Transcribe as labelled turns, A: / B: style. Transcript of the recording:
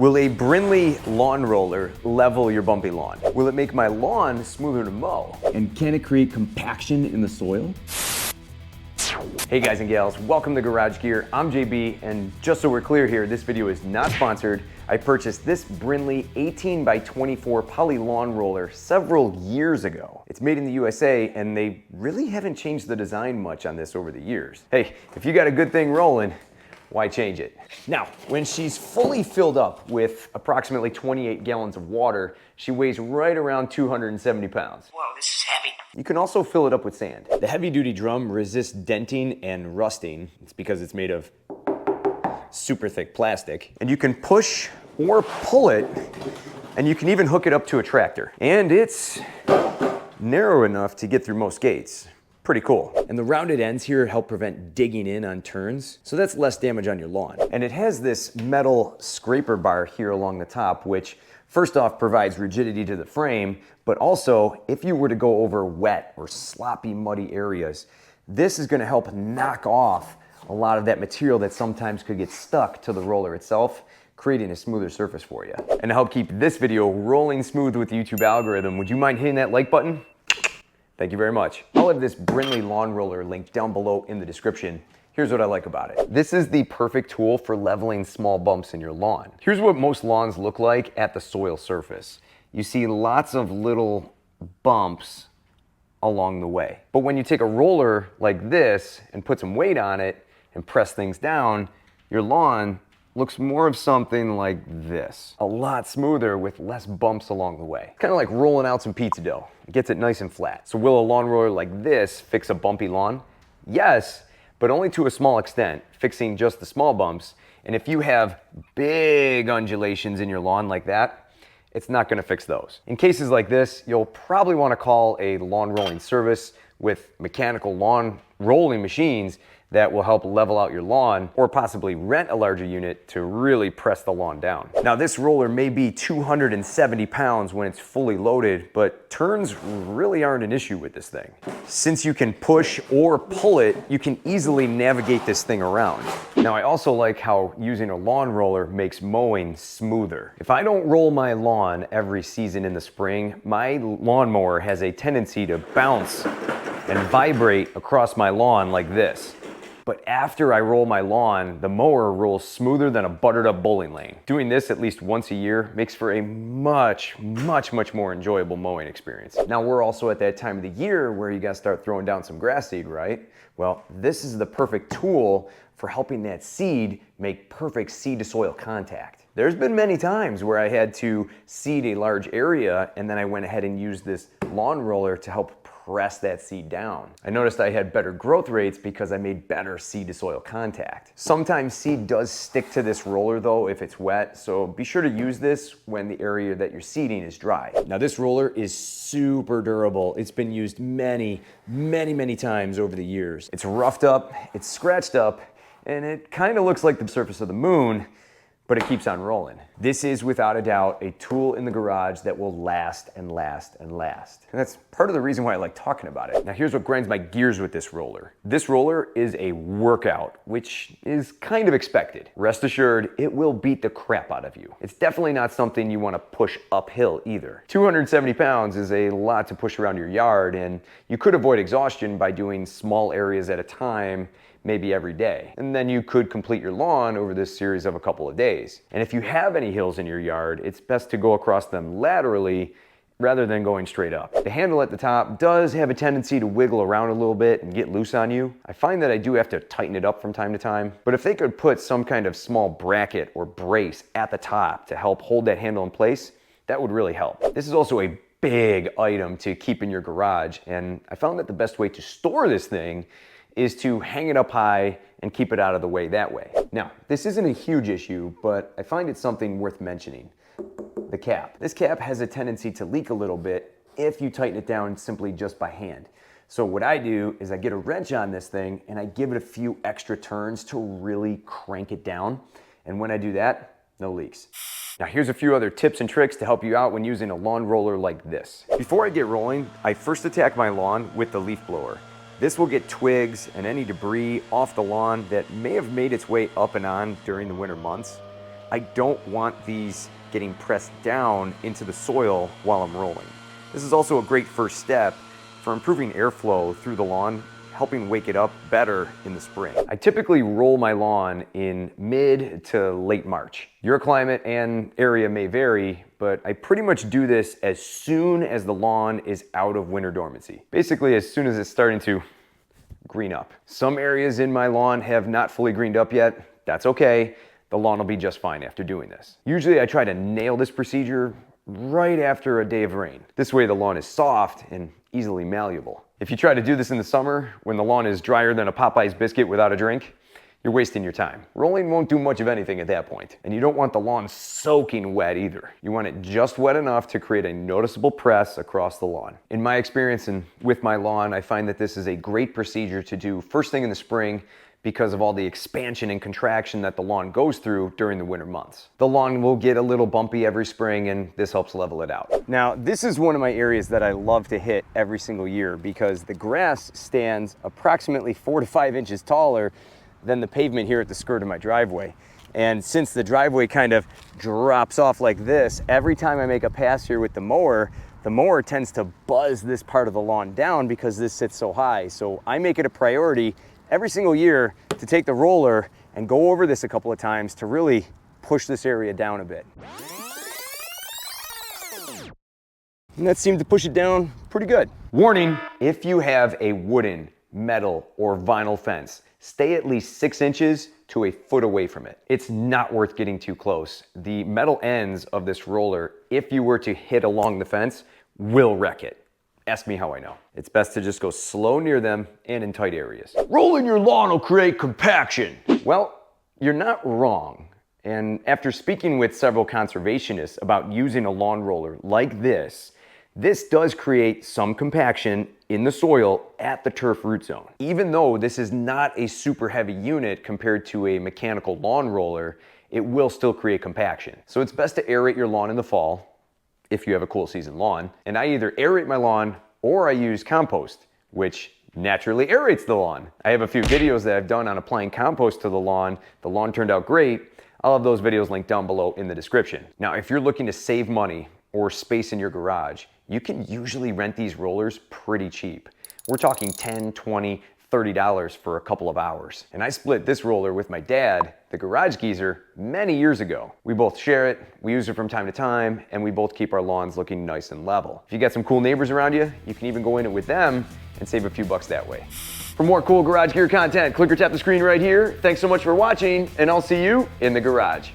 A: Will a BRINLY lawn roller level your bumpy lawn? Will it make my lawn smoother to mow?
B: And can it create compaction in the soil?
A: Hey guys and gals, welcome to Garage Gear. I'm JB, and just so we're clear here, this video is not sponsored. I purchased this BRINLY 18 by 24 poly lawn roller several years ago. It's made in the USA, and they really haven't changed the design much on this over the years. Hey, if you got a good thing rolling, why change it? Now, when she's fully filled up with approximately 28 gallons of water, she weighs right around 270 pounds.
C: Whoa, this is heavy.
A: You can also fill it up with sand. The heavy-duty drum resists denting and rusting. It's because it's made of super thick plastic. And you can push or pull it, and you can even hook it up to a tractor. And it's narrow enough to get through most gates. Pretty cool. And the rounded ends here help prevent digging in on turns, so that's less damage on your lawn. And it has this metal scraper bar here along the top, which first off provides rigidity to the frame, but also if you were to go over wet or sloppy, muddy areas, this is gonna help knock off a lot of that material that sometimes could get stuck to the roller itself, creating a smoother surface for you. And to help keep this video rolling smooth with the YouTube algorithm, would you mind hitting that like button? Thank you very much. I'll have this BRINLY lawn roller linked down below in the description. Here's what I like about it. This is the perfect tool for leveling small bumps in your lawn. Here's what most lawns look like at the soil surface. You see lots of little bumps along the way. But when you take a roller like this and put some weight on it and press things down, your lawn looks more of something like this. A lot smoother with less bumps along the way. Kind of like rolling out some pizza dough. It gets it nice and flat. So will a lawn roller like this fix a bumpy lawn? Yes, but only to a small extent, fixing just the small bumps. And if you have big undulations in your lawn like that, it's not gonna fix those. In cases like this, you'll probably wanna call a lawn rolling service with mechanical lawn rolling machines that will help level out your lawn, or possibly rent a larger unit to really press the lawn down. Now this roller may be 270 pounds when it's fully loaded, but turns really aren't an issue with this thing. Since you can push or pull it, you can easily navigate this thing around. Now I also like how using a lawn roller makes mowing smoother. If I don't roll my lawn every season in the spring, my lawnmower has a tendency to bounce and vibrate across my lawn like this. But after I roll my lawn, the mower rolls smoother than a buttered up bowling lane. Doing this at least once a year makes for a much more enjoyable mowing experience. Now we're also at that time of the year where you gotta start throwing down some grass seed, right? Well, this is the perfect tool for helping that seed make perfect seed to soil contact. There's been many times where I had to seed a large area and then I went ahead and used this lawn roller to help press that seed down. I noticed I had better growth rates because I made better seed to soil contact. Sometimes seed does stick to this roller though if it's wet, so be sure to use this when the area that you're seeding is dry. Now this roller is super durable. It's been used many times over the years. It's roughed up, it's scratched up, and it kind of looks like the surface of the moon, but it keeps on rolling. This is without a doubt a tool in the garage that will last and last and last. And that's part of the reason why I like talking about it. Now here's what grinds my gears with this roller. This roller is a workout, which is kind of expected. Rest assured, it will beat the crap out of you. It's definitely not something you want to push uphill either. 270 pounds is a lot to push around your yard, and you could avoid exhaustion by doing small areas at a time, maybe every day. And then you could complete your lawn over this series of a couple of days. And if you have any hills in your yard, it's best to go across them laterally rather than going straight up. The handle at the top does have a tendency to wiggle around a little bit and get loose on you. I find that I do have to tighten it up from time to time, but if they could put some kind of small bracket or brace at the top to help hold that handle in place, that would really help. This is also a big item to keep in your garage, and I found that the best way to store this thing is to hang it up high and keep it out of the way that way. Now, this isn't a huge issue, but I find it something worth mentioning. The cap. This cap has a tendency to leak a little bit if you tighten it down simply just by hand. So what I do is I get a wrench on this thing and I give it a few extra turns to really crank it down. And when I do that, no leaks. Now here's a few other tips and tricks to help you out when using a lawn roller like this. Before I get rolling, I first attack my lawn with the leaf blower. This will get twigs and any debris off the lawn that may have made its way up and on during the winter months. I don't want these getting pressed down into the soil while I'm rolling. This is also a great first step for improving airflow through the lawn, helping wake it up better in the spring. I typically roll my lawn in mid to late March. Your climate and area may vary, but I pretty much do this as soon as the lawn is out of winter dormancy. Basically, as soon as it's starting to green up. Some areas in my lawn have not fully greened up yet. That's okay. The lawn will be just fine after doing this. Usually I try to nail this procedure right after a day of rain. This way the lawn is soft and easily malleable. If you try to do this in the summer, when the lawn is drier than a Popeye's biscuit without a drink, you're wasting your time. Rolling won't do much of anything at that point. And you don't want the lawn soaking wet either. You want it just wet enough to create a noticeable press across the lawn. In my experience and with my lawn, I find that this is a great procedure to do first thing in the spring because of all the expansion and contraction that the lawn goes through during the winter months. The lawn will get a little bumpy every spring and this helps level it out. Now, this is one of my areas that I love to hit every single year because the grass stands approximately 4 to 5 inches taller than the pavement here at the skirt of my driveway. And since the driveway kind of drops off like this, every time I make a pass here with the mower tends to buzz this part of the lawn down because this sits so high. So I make it a priority every single year to take the roller and go over this a couple of times to really push this area down a bit. And that seemed to push it down pretty good. Warning, if you have a wooden, metal, or vinyl fence, stay at least 6 inches to a foot away from it. It's not worth getting too close. The metal ends of this roller, if you were to hit along the fence, will wreck it. Ask me how I know. It's best to just go slow near them and in tight areas. Rolling your lawn will create compaction. Well, you're not wrong. And after speaking with several conservationists about using a lawn roller like this does create some compaction in the soil at the turf root zone. Even though this is not a super heavy unit compared to a mechanical lawn roller, it will still create compaction. So it's best to aerate your lawn in the fall, if you have a cool season lawn. And I either aerate my lawn or I use compost, which naturally aerates the lawn. I have a few videos that I've done on applying compost to the lawn. The lawn turned out great. I'll have those videos linked down below in the description. Now, if you're looking to save money or space in your garage, you can usually rent these rollers pretty cheap. We're talking $10, $20, $30 for a couple of hours. And I split this roller with my dad, the garage geezer, many years ago. We both share it, we use it from time to time, and we both keep our lawns looking nice and level. If you got some cool neighbors around you, you can even go in it with them and save a few bucks that way. For more cool garage gear content, click or tap the screen right here. Thanks so much for watching, and I'll see you in the garage.